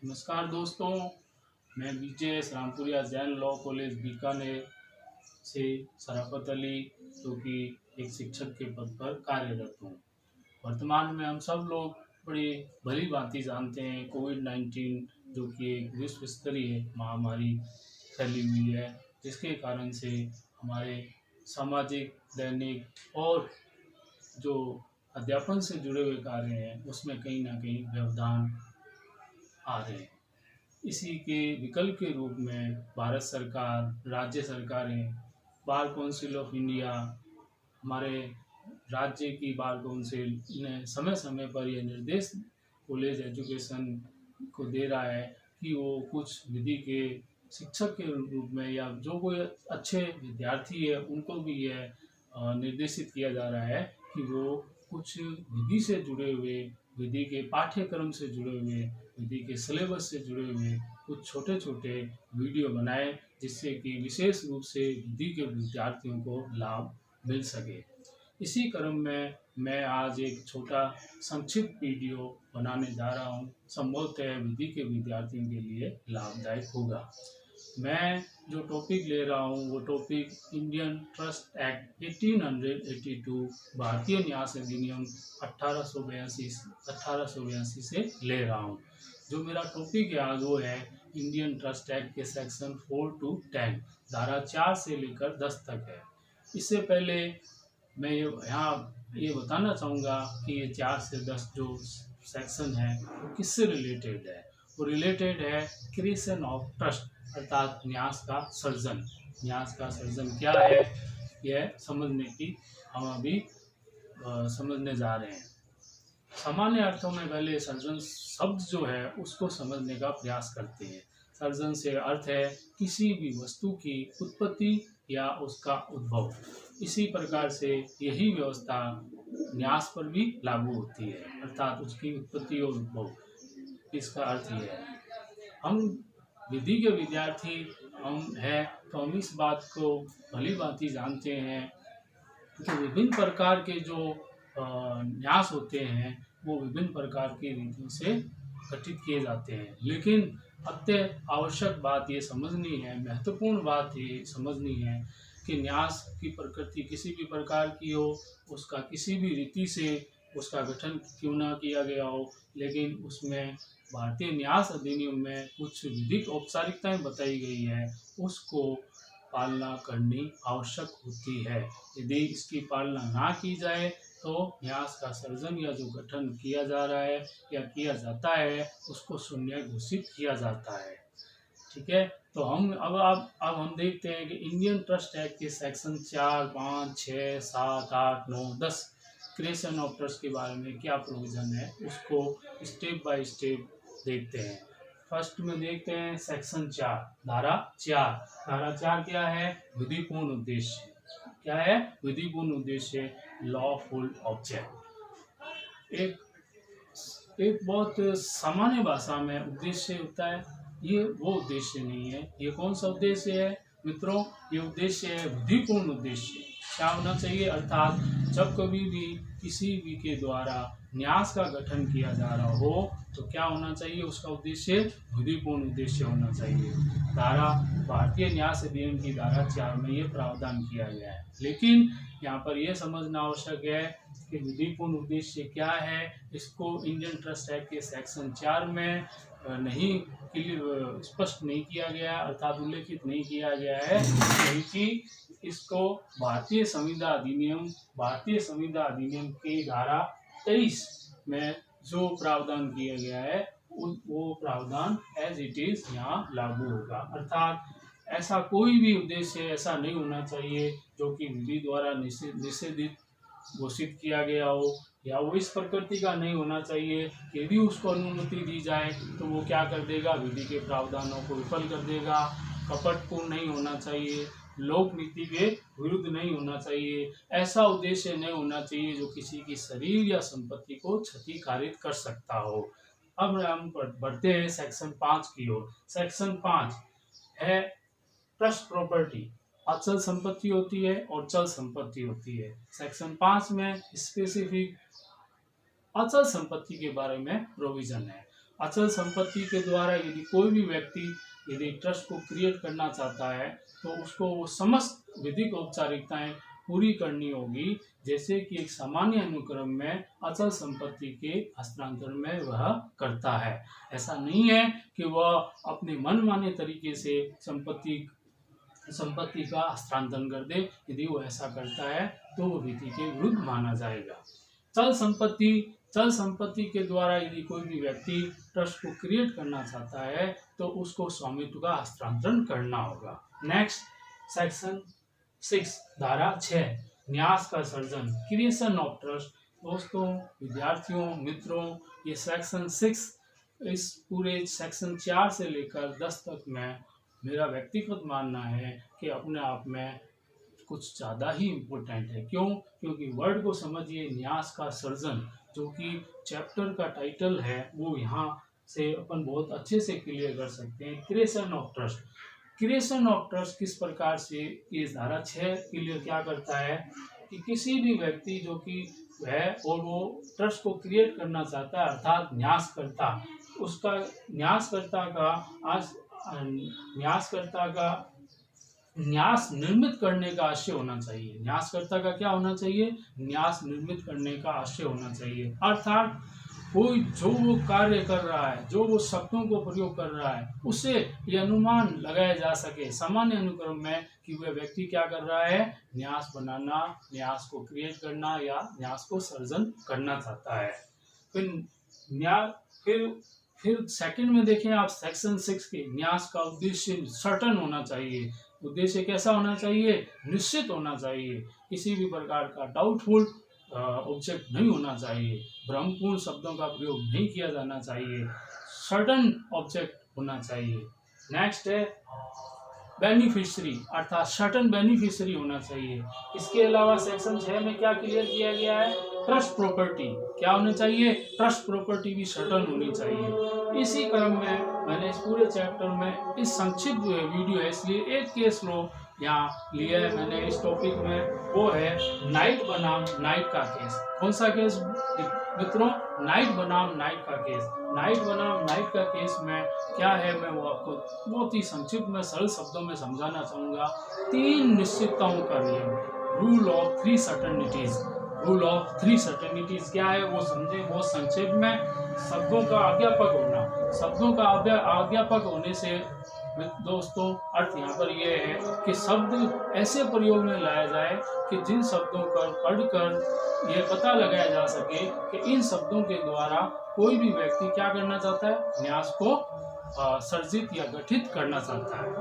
नमस्कार दोस्तों, मैं विजय रामपुरिया जैन लॉ कॉलेज बीकानेर से शराफत अली जो कि एक शिक्षक के पद पर कार्यरत हूँ। वर्तमान में हम सब लोग बड़ी भली भांति जानते हैं कोविड-19 जो कि एक विश्व स्तरीय महामारी फैली हुई है, जिसके कारण से हमारे सामाजिक, दैनिक और जो अध्यापन से जुड़े हुए कार्य हैं उसमें कहीं न कहीं व्यवधान आ रहे हैं। इसी के विकल्प के रूप में भारत सरकार, राज्य सरकारें, बार कौंसिल ऑफ इंडिया, हमारे राज्य की बार कौंसिल ने समय समय पर यह निर्देश कॉलेज एजुकेशन को दे रहा है कि वो कुछ विधि के शिक्षक के रूप में या जो कोई अच्छे विद्यार्थी है उनको भी यह निर्देशित किया जा रहा है कि वो कुछ विधि से जुड़े हुए, विधि के पाठ्यक्रम से जुड़े हुए, विधि के सिलेबस से जुड़े हुए कुछ छोटे छोटे वीडियो बनाएं, जिससे कि विशेष रूप से विधि के विद्यार्थियों को लाभ मिल सके। इसी क्रम में मैं आज एक छोटा संक्षिप्त वीडियो बनाने जा रहा हूँ, संभवतः विधि के विद्यार्थियों के लिए लाभदायक होगा। मैं जो टॉपिक ले रहा हूँ वो टॉपिक इंडियन ट्रस्ट एक्ट 1882 भारतीय न्यास अधिनियम 1882 से ले रहा हूँ। जो मेरा टॉपिक है आज वो है इंडियन ट्रस्ट एक्ट के सेक्शन 4 to 10, धारा 4 से लेकर 10 तक है। इससे पहले मैं यहाँ ये बताना चाहूँगा कि ये 4 से 10 जो सेक्शन है वो किससे रिलेटेड है। वो रिलेटेड है क्रिएशन ऑफ ट्रस्ट अर्थात न्यास का सर्जन। न्यास का सर्जन क्या है यह समझने की हम अभी समझने जा रहे हैं। सामान्य अर्थों में पहले सर्जन शब्द जो है उसको समझने का प्रयास करते हैं। सर्जन से अर्थ है किसी भी वस्तु की उत्पत्ति या उसका उद्भव। इसी प्रकार से यही व्यवस्था न्यास पर भी लागू होती है अर्थात उसकी उत्पत्ति और उद्भव। इसका अर्थ यह है हम विधि के विद्यार्थी हम हैं तो हम इस बात को भली भांति जानते हैं कि विभिन्न प्रकार के जो न्यास होते हैं वो विभिन्न प्रकार की रीतियों से गठित किए जाते हैं, लेकिन अत्यंत आवश्यक बात ये समझनी है, महत्वपूर्ण बात ये समझनी है कि न्यास की प्रकृति किसी भी प्रकार की हो, उसका किसी भी रीति से उसका गठन क्यों ना किया गया हो, लेकिन उसमें भारतीय न्यास अधिनियम में कुछ विधिक औपचारिकताएं बताई गई है, उसको पालना करनी आवश्यक होती है। यदि इसकी पालना ना की जाए तो न्यास का सर्जन या जो गठन किया जा रहा है या किया जाता है उसको शून्य घोषित किया जाता है। ठीक है, तो हम अब हम देखते हैं कि इंडियन ट्रस्ट एक्ट के सेक्शन 4, 5, 6, 7, 8, 9, 10 क्रिएशन ऑफ ट्रस्ट के बारे में क्या प्रोविजन है उसको स्टेप बाय स्टेप देखते हैं। फर्स्ट में देखते हैं सेक्शन 4 धारा 4। धारा 4 क्या है? विधिपूर्ण उद्देश्य। क्या है? विधिपूर्ण उद्देश्य, लॉफुल ऑब्जेक्ट। एक बहुत सामान्य भाषा में उद्देश्य होता है, ये वो उद्देश्य नहीं है। ये कौन सा उद्देश्य है मित्रों? ये उद्देश्य है विधिपूर्ण उद्देश्य। क्या होना चाहिए? अर्थात जब कभी भी किसी भी के द्वारा न्यास का गठन किया जा रहा हो तो क्या होना चाहिए? उसका उद्देश्य विधिपूर्ण उद्देश्य होना चाहिए। धारा भारतीय न्यास अधिनियम की धारा 4 में ये प्रावधान किया गया है, लेकिन यहाँ पर यह समझना आवश्यक है कि विधिपूर्ण उद्देश्य क्या है। इसको इंडियन ट्रस्ट एक्ट के सेक्शन 4 में नहीं स्पष्ट नहीं किया गया, अर्थात उल्लेखित नहीं किया गया है, बल्कि इसको भारतीय संविदा अधिनियम की धारा 23 में जो प्रावधान किया गया है वो प्रावधान एज इट इज यहाँ लागू होगा। अर्थात ऐसा कोई भी उद्देश्य ऐसा नहीं होना चाहिए जो कि विधि द्वारा निषेधित घोषित किया गया हो, या वो इस प्रकृति का नहीं होना चाहिए। यदि उसको अनुमति दी जाए तो वो क्या कर देगा? विधि के प्रावधानों को विफल कर देगा। कपटपूर्ण नहीं होना चाहिए, लोक नीति के विरुद्ध नहीं होना चाहिए, ऐसा उद्देश्य नहीं होना चाहिए जो किसी की शरीर या संपत्ति को क्षतिकारित कर सकता हो। अब हम बढ़ते हैं सेक्शन 5 की ओर। सेक्शन 5 है ट्रस्ट प्रॉपर्टी। अचल संपत्ति होती है और चल संपत्ति होती है। सेक्शन 5 में स्पेसिफिक अचल संपत्ति के बारे में प्रोविजन है। अचल संपत्ति के द्वारा यदि कोई भी व्यक्ति यदि ट्रस्ट को क्रिएट करना चाहता है तो उसको वो समस्त विधिक औपचारिकताएं पूरी करनी होगी, जैसे कि एक सामान्य अनुक्रम में अचल संपत्ति के हस्तांतरण में वह करता है। ऐसा नहीं है कि वह अपने मनमाने तरीके से संपत्ति का हस्तांतरण कर दे। यदि वो ऐसा करता है तो वो विधि के विरुद्ध माना जाएगा। चल संपत्ति के द्वारा यदि कोई भी व्यक्ति ट्रस्ट को क्रिएट करना चाहता है तो उसको स्वामित्व का हस्तांतरण करना होगा। नेक्स्ट सेक्शन 6 धारा 6 न्यास का सर्जन, क्रिएशन ऑफ ट्रस्ट। दोस्तों, विद्यार्थियों, मित्रों, ये सेक्शन 6 इस पूरे सेक्शन 4 से लेकर 10 तक में मेरा व्यक्तिगत मानना है कि अपने आप में कुछ ज़्यादा ही इम्पोर्टेंट है। क्यों? क्योंकि वर्ड को समझिए, न्यास का सर्जन, जो कि चैप्टर का टाइटल है, वो यहाँ से अपन बहुत अच्छे से क्लियर कर सकते हैं। Creation of trust, creation of trust किस प्रकार से ये धारा 6 क्लियर क्या करता है कि किसी भी व्यक्ति जो कि है और वो ट्रस्ट को क्रिएट करना चाहता है, अर्थात न्यासकर्ता, उसका न्यासकर्ता का न्यास निर्मित करने का आशय होना चाहिए। न्यासकर्ता का क्या होना चाहिए? न्यास निर्मित करने का आशय होना चाहिए। अर्थात कोई जो वो कार्य कर रहा है, जो वो शब्दों को प्रयोग कर रहा है, उसे ये अनुमान लगाया जा सके सामान्य अनुक्रम में कि वह व्यक्ति क्या कर रहा है, न्यास बनाना, न्यास को क्रिएट करना या न्यास को सर्जन करना चाहता है। फिर सेकंड में देखें आप सेक्शन 6 के, न्यास का उद्देश्य सर्टन होना चाहिए। उद्देश्य कैसा होना चाहिए? निश्चित होना चाहिए। किसी भी प्रकार का डाउटफुल ऑब्जेक्ट नहीं होना चाहिए, भ्रमपूर्ण शब्दों का प्रयोग नहीं किया जाना चाहिए, सर्टन ऑब्जेक्ट होना चाहिए। नेक्स्ट है बेनिफिशियरी, अर्थात सर्टन बेनिफिशियरी होना चाहिए। इसके अलावा सेक्शन 6 में क्या क्लियर किया गया है? ट्रस्ट प्रॉपर्टी क्या होनी चाहिए? ट्रस्ट प्रॉपर्टी भी सर्टन होनी चाहिए। इसी क्रम में मैंने इस पूरे चैप्टर में इस संक्षिप्त वीडियो है, इसलिए एक केस लो यहाँ लिया है मैंने इस टॉपिक में, वो है नाइट बनाम नाइट का केस। कौन सा केस मित्रों? नाइट बनाम नाइट का केस। नाइट बनाम नाइट का केस में क्या है, मैं वो आपको बहुत ही संक्षिप्त में सरल शब्दों में समझाना चाहूँगा। 3 निश्चितताओं का नियम, रूल ऑफ 3 सर्टेनिटीज। रूल ऑफ 3 सर्टेनिटीज क्या है वो समझे बहुत संक्षेप में। शब्दों का अध्यापक होना, शब्दों का अध्यापक होने से दोस्तों अर्थ यहाँ पर यह है कि शब्द ऐसे प्रयोग में लाया जाए कि जिन शब्दों को पढ़कर यह पता लगाया जा सके कि इन शब्दों के द्वारा कोई भी व्यक्ति क्या करना चाहता है, न्यास को सर्जित या गठित करना चाहता है।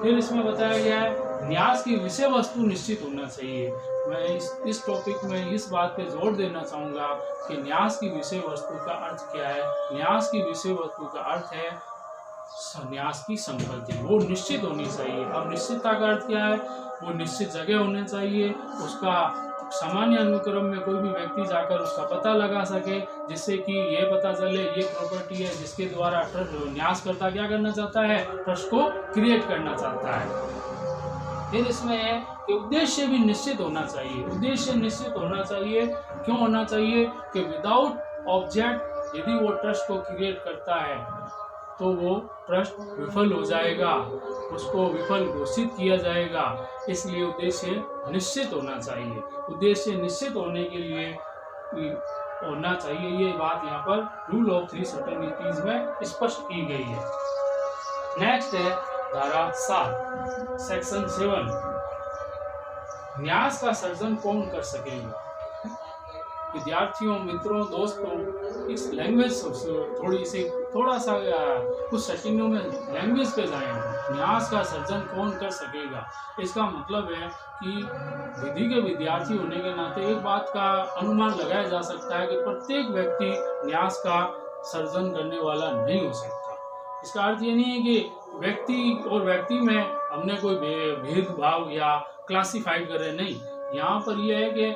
फिर इसमें बताया गया है न्यास की विषय वस्तु निश्चित होना चाहिए। मैं इस टॉपिक में इस बात पे जोर देना चाहूँगा कि न्यास की विषय वस्तु का अर्थ क्या है। न्यास की विषय वस्तु का अर्थ है न्यास की संपत्ति, वो निश्चित होनी चाहिए। अब निश्चितता का अर्थ क्या है? वो निश्चित जगह होनी चाहिए, उसका सामान्य अनुक्रम में कोई भी व्यक्ति जाकर उसका पता लगा सके, जिससे कि ये पता चले ये प्रॉपर्टी है जिसके द्वारा न्यासकर्ता क्या करना चाहता है, ट्रस्ट को क्रिएट करना चाहता है। फिर इसमें है कि उद्देश्य भी निश्चित होना चाहिए। उद्देश्य निश्चित होना चाहिए, क्यों होना चाहिए? कि विदाउट ऑब्जेक्ट यदि वो ट्रस्ट को क्रिएट करता है तो वो ट्रस्ट विफल हो जाएगा, उसको विफल घोषित किया जाएगा। इसलिए उद्देश्य निश्चित होना चाहिए। उद्देश्य निश्चित होने के लिए होना चाहिए, ये बात यहाँ पर रूल ऑफ 3 सर्टेनिटीज में स्पष्ट की गई है। नेक्स्ट है धारा 7 सेक्शन 7 न्यास का सर्जन कौन कर सकेगा। विद्यार्थियों, मित्रों, दोस्तों, इस लैंग्वेज थोड़ा सा कुछ सेटिंगों में लैंग्वेज पे जाएं। न्यास का सर्जन कौन कर सकेगा, इसका मतलब है कि विधि के विद्यार्थी होने के नाते एक बात का अनुमान लगाया जा सकता है कि प्रत्येक व्यक्ति न्यास का सर्जन करने वाला नहीं हो सकता। इसका अर्थ ये नहीं है कि व्यक्ति और व्यक्ति में हमने कोई भेदभाव या क्लासिफाइड कर रहे, नहीं। यहाँ पर यह है कि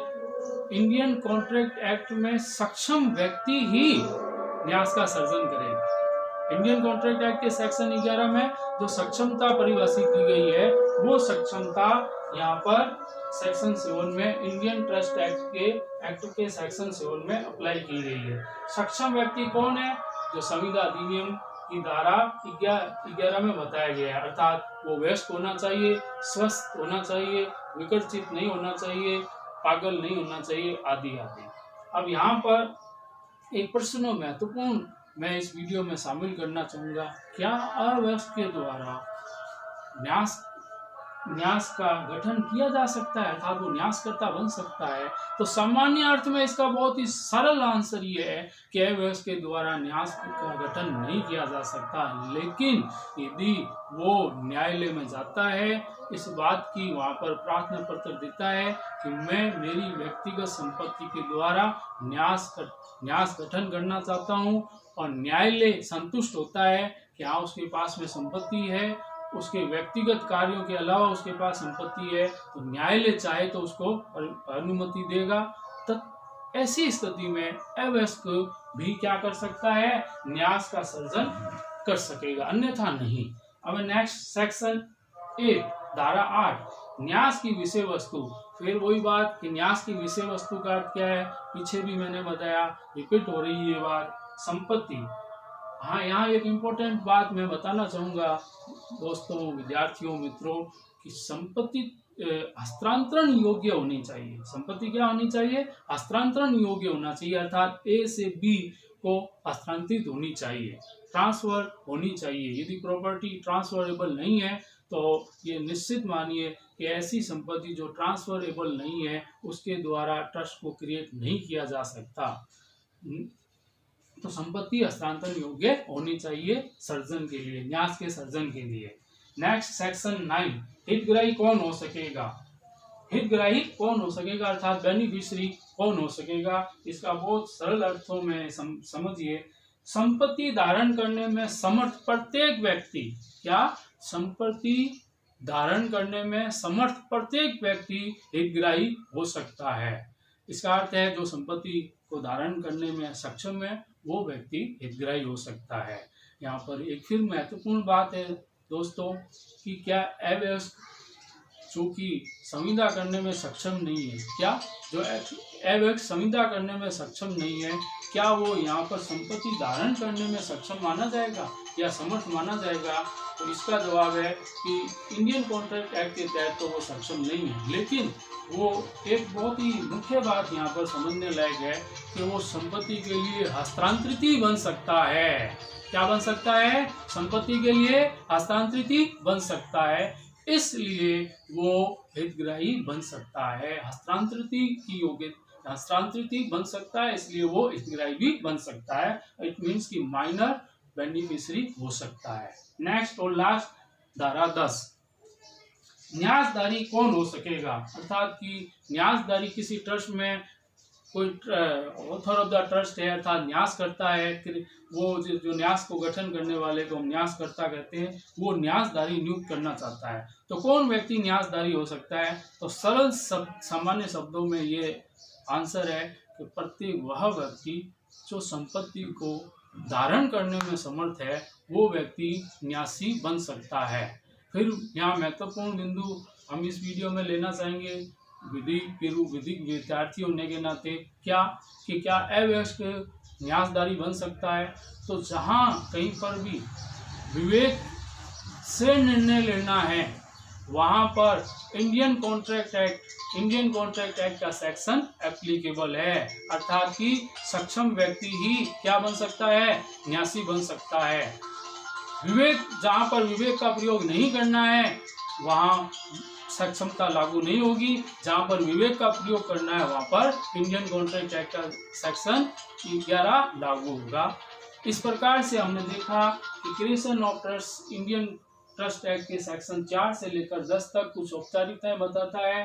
इंडियन कॉन्ट्रैक्ट एक्ट में सक्षम व्यक्ति ही न्यास का सर्जन करेगा। इंडियन कॉन्ट्रैक्ट एक्ट के सेक्शन 11 में जो सक्षमता परिभाषित की गई है, वो सक्षमता यहाँ पर सेक्शन 7 में इंडियन ट्रस्ट एक्ट के सेक्शन 7 में अप्लाई की गई है। सक्षम व्यक्ति कौन है? जो संविदा अधिनियम की धारा 11 में बताया गया है, अर्थात वो वयस्क होना चाहिए, स्वस्थ होना चाहिए, विकर्षित नहीं होना चाहिए, पागल नहीं होना चाहिए, आदि आदि। अब यहाँ पर एक प्रश्न महत्वपूर्ण मैं इस वीडियो में शामिल करना चाहूंगा, क्या अवयस्क के द्वारा न्यास का गठन किया जा सकता है, अर्थात वो न्यासकर्ता बन सकता है? तो सामान्य अर्थ में इसका बहुत ही सरल आंसर ये है कि अवयस्क के द्वारा न्यास का गठन नहीं किया जा सकता, लेकिन यदि वो न्यायालय में जाता है, इस बात की वहां पर प्रार्थना पत्र देता है कि मैं मेरी व्यक्तिगत संपत्ति के द्वारा न्यास गठन करना चाहता हूं, और न्यायालय संतुष्ट होता है कि हाँ उसके पास में संपत्ति है, उसके व्यक्तिगत कार्यों के अलावा उसके पास संपत्ति है, तो न्यायालय चाहे तो उसको अनुमति देगा। तब ऐसी स्थिति में अवयस्क भी क्या कर सकता है, न्यास का सर्जन कर सकेगा, अन्यथा नहीं। अब नेक्स्ट सेक्शन 8 धारा 8 न्यास की विषय वस्तु। फिर वही बात कि न्यास की विषय वस्तु का अर्थ क्या है, पीछे भी मैंने बताया, रिपीट हो रही है ये बात। संपत्ति, हाँ यहाँ एक इम्पोर्टेंट बात मैं बताना चाहूंगा दोस्तों, विद्यार्थियों, मित्रों, कि संपत्ति हस्तांतरण योग्य होनी चाहिए। संपत्ति क्या होनी चाहिए, हस्तांतरण योग्य होना चाहिए, अर्थात ए से बी को हस्तांतरित होनी चाहिए, ट्रांसफर होनी चाहिए। यदि प्रॉपर्टी ट्रांसफरेबल नहीं है तो ये निश्चित मानिए कि ऐसी संपत्ति जो ट्रांसफरेबल नहीं है उसके द्वारा ट्रस्ट को क्रिएट नहीं किया जा सकता। तो संपत्ति हस्तांतरण योग्य होनी चाहिए सर्जन के लिए, न्यास के सर्जन के लिए। नेक्स्ट सेक्शन 9 हितग्राही कौन हो सकेगा। हितग्राही कौन हो सकेगा, अर्थात बेनिफिशियरी कौन हो सकेगा। इसका बहुत सरल अर्थों में समझिए, संपत्ति धारण करने में समर्थ प्रत्येक व्यक्ति, क्या संपत्ति धारण करने में समर्थ प्रत्येक व्यक्ति हितग्राही हो सकता है। इसका अर्थ है जो संपत्ति को धारण करने में सक्षम है वो व्यक्ति हितग्राही हो सकता है। यहाँ पर एक फिर महत्वपूर्ण बात है दोस्तों कि क्या अवयस्क जो कि संविदा करने में सक्षम नहीं है, क्या जो अवयस्क संविदा करने में सक्षम नहीं है, क्या वो यहाँ पर संपत्ति धारण करने में सक्षम माना जाएगा या समर्थ माना जाएगा? तो इसका जवाब है कि इंडियन कॉन्ट्रैक्ट एक्ट के तहत तो वो सक्षम नहीं है, लेकिन वो एक बहुत ही मुख्य बात यहाँ पर समझने लायक है कि वो संपत्ति के लिए हस्तांतरित बन सकता है। क्या बन सकता है, संपत्ति के लिए हस्तांतरित बन सकता है, इसलिए वो हितग्राही बन सकता है। हस्तांतरित की योग्यता, हस्तांतरित बन सकता है इसलिए वो हितग्राही भी बन सकता है। इट मीन्स कि माइनर बेनिफिशियरी हो सकता है। नेक्स्ट और लास्ट धारा 10 न्यासदारी कौन हो सकेगा, अर्थात कि न्यासदारी किसी ट्रस्ट में कोई ऑथर ऑफ द ट्रस्ट है, अर्थात न्यास करता है, वो जो न्यास को गठन करने वाले को हम न्यासकर्ता कहते हैं, वो न्यासदारी नियुक्त करना चाहता है। तो कौन व्यक्ति न्यासदारी हो सकता है? तो सरल सामान्य शब्दों में ये आंसर है कि प्रत्येक वह व्यक्ति जो संपत्ति को धारण करने में समर्थ है वो व्यक्ति न्यासी बन सकता है। फिर यहाँ महत्वपूर्ण बिंदु हम इस वीडियो में लेना चाहेंगे विधिक विद्यार्थी होने के नाते, क्या अवयस्क न्यासदारी बन सकता है? तो जहाँ कहीं पर भी विवेक से निर्णय लेना है वहाँ पर इंडियन कॉन्ट्रैक्ट एक्ट का सेक्शन एप्लीकेबल है, अर्थात कि सक्षम व्यक्ति ही क्या बन सकता है, न्यासी बन सकता है। विवेक, जहाँ पर विवेक का प्रयोग नहीं करना है वहाँ सक्षमता लागू नहीं होगी, जहाँ पर विवेक का प्रयोग करना है वहाँ पर इंडियन कॉन्ट्रैक्ट एक्ट का सेक्शन 11 लागू होगा। इस प्रकार से हमने देखा कि creation of trust Indian trust act के सेक्शन 4 से लेकर 10 तक कुछ औपचारिकताएं बताता है।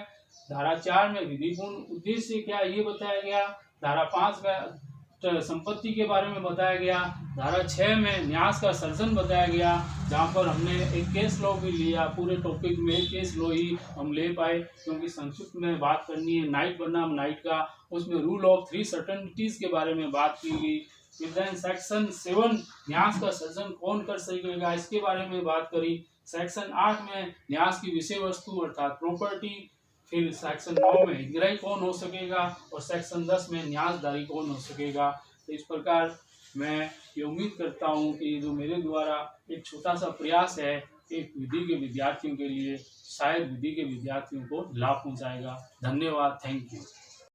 धारा 4 में विधिपूर्ण उद्देश्य क्या ये बताया गया, धारा 5 में संपत्ति के बारे में बताया गया, धारा 6 में न्यास का सर्जन बताया गया, जहाँ पर हमने एक केस लॉ भी लिया। पूरे टॉपिक में केस लॉ ही हम ले पाए क्योंकि संक्षिप्त में बात करनी है नाइट बनाम नाइट का, उसमें रूल ऑफ 3 सर्टेनिटीज के बारे में बात की गई। फिर सेक्शन 7 न्यास का सर्जन कौन कर सकेगा इसके बारे में बात करी। सेक्शन 8 में न्यास की विषय वस्तु अर्थात प्रॉपर्टी, फिर सेक्शन 9 में हितग्राही कौन हो सकेगा और सेक्शन 10 में न्यासदारी कौन हो सकेगा। तो इस प्रकार मैं ये उम्मीद करता हूँ कि जो मेरे द्वारा एक छोटा सा प्रयास है एक विधि के विद्यार्थियों के लिए शायद विधि के विद्यार्थियों को लाभ पहुँचाएगा। धन्यवाद, थैंक यू।